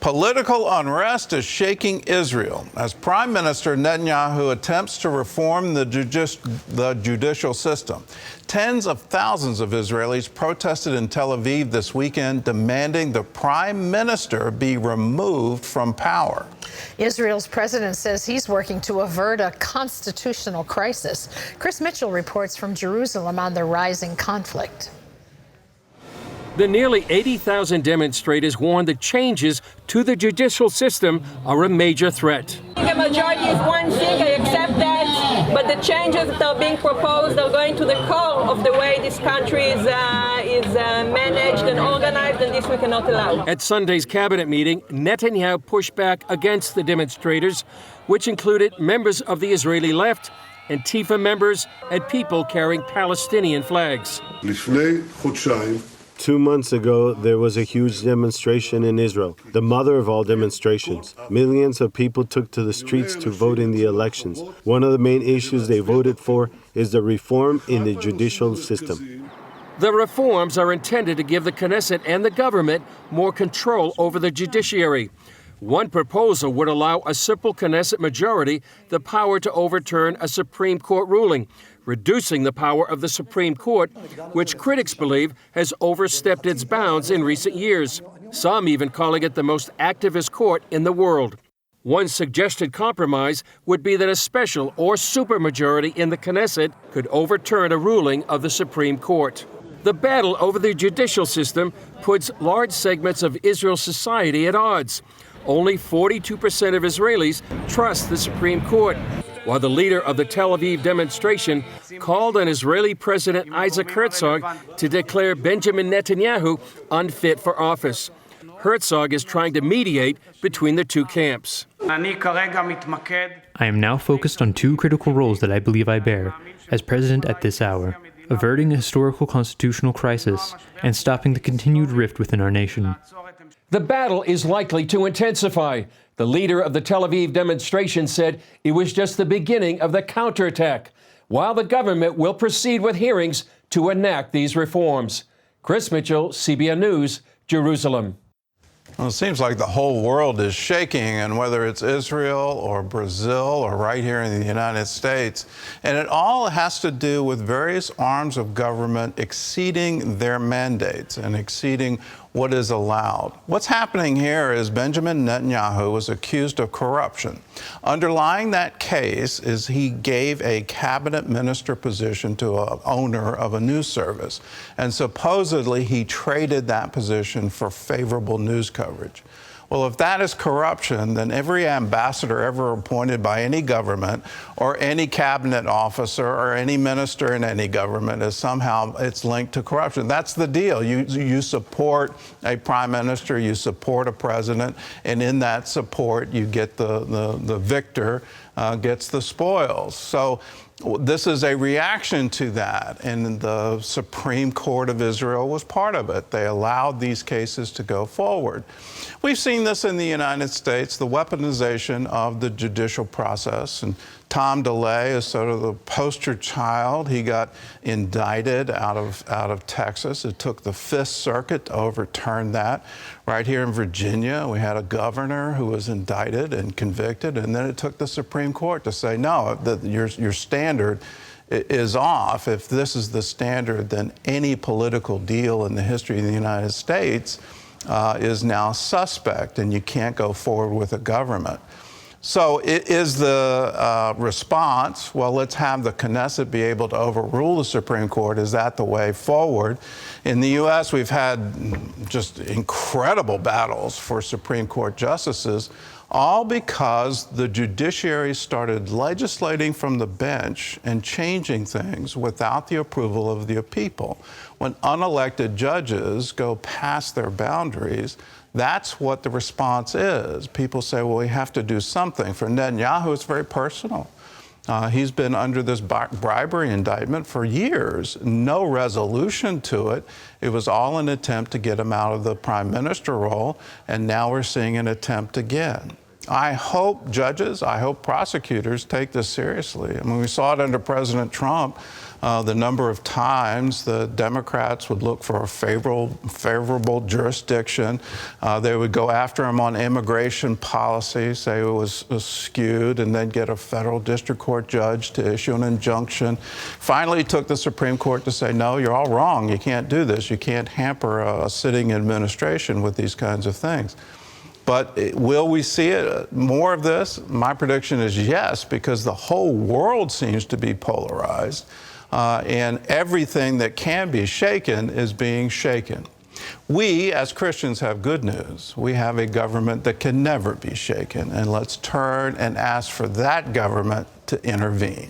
Political unrest is shaking Israel as Prime Minister Netanyahu attempts to reform the judicial system. Tens of thousands of Israelis protested in Tel Aviv this weekend, demanding the Prime Minister be removed from power. Israel's president says he's working to avert a constitutional crisis. Chris Mitchell reports from Jerusalem on the rising conflict. The nearly 80,000 demonstrators warned that changes to the judicial system are a major threat. The majority is one thing, I accept that, but the changes that are being proposed are going to the core of the way this country is managed and organized, and this we cannot allow. At Sunday's cabinet meeting, Netanyahu pushed back against the demonstrators, which included members of the Israeli left, Antifa members, and people carrying Palestinian flags. 2 months ago, there was a huge demonstration in Israel, the mother of all demonstrations. Millions of people took to the streets to vote in the elections. One of the main issues they voted for is the reform in the judicial system. The reforms are intended to give the Knesset and the government more control over the judiciary. One proposal would allow a simple Knesset majority the power to overturn a Supreme Court ruling, reducing the power of the Supreme Court, which critics believe has overstepped its bounds in recent years, some even calling it the most activist court in the world. One suggested compromise would be that a special or supermajority in the Knesset could overturn a ruling of the Supreme Court. The battle over the judicial system puts large segments of Israel's society at odds. Only 42% of Israelis trust the Supreme Court, while the leader of the Tel Aviv demonstration called on Israeli President Isaac Herzog to declare Benjamin Netanyahu unfit for office. Herzog is trying to mediate between the two camps. I am now focused on two critical roles that I believe I bear as president at this hour: averting a historical constitutional crisis and stopping the continued rift within our nation. The battle is likely to intensify. The leader of the Tel Aviv demonstration said it was just the beginning of the counterattack, while the government will proceed with hearings to enact these reforms. Chris Mitchell, CBN News, Jerusalem. Well, it seems like the whole world is shaking, and whether it's Israel or Brazil or right here in the United States, and it all has to do with various arms of government exceeding their mandates and exceeding what is allowed. What's happening here is Benjamin Netanyahu was accused of corruption. Underlying that case is he gave a cabinet minister position to an owner of a news service, and supposedly he traded that position for favorable news coverage. Well, if that is corruption, then every ambassador ever appointed by any government or any cabinet officer or any minister in any government is somehow, it's linked to corruption. That's the deal. You support a prime minister, you support a president, and in that support, you get the victor gets the spoils. So this is a reaction to that, and the Supreme Court of Israel was part of it. They allowed these cases to go forward. We've seen this in the United States, the weaponization of the judicial process, and Tom DeLay is sort of the poster child. He got indicted out of Texas. It took the Fifth Circuit to overturn that. Right here in Virginia, we had a governor who was indicted and convicted, and then it took the Supreme Court to say, no, your standard is off. If this is the standard, then any political deal in the history of the United States is now suspect, and you can't go forward with a government. So is the response, well, let's have the Knesset be able to overrule the Supreme Court? Is that the way forward? In the U.S., we've had just incredible battles for Supreme Court justices, all because the judiciary started legislating from the bench and changing things without the approval of the people. When unelected judges go past their boundaries, that's what the response is. People say, well, we have to do something. For Netanyahu, it's very personal. He's been under this bribery indictment for years. No resolution to it. It was all an attempt to get him out of the prime minister role, and now we're seeing an attempt again. I hope judges, I hope prosecutors take this seriously. I mean, we saw it under President Trump, the number of times the Democrats would look for a favorable jurisdiction. They would go after him on immigration policy, say it was skewed, and then get a federal district court judge to issue an injunction. Finally, took the Supreme Court to say, no, you're all wrong. You can't do this. You can't hamper a sitting administration with these kinds of things. But will we see more of this? My prediction is yes, because the whole world seems to be polarized, and everything that can be shaken is being shaken. We, as Christians, have good news. We have a government that can never be shaken, and let's turn and ask for that government to intervene.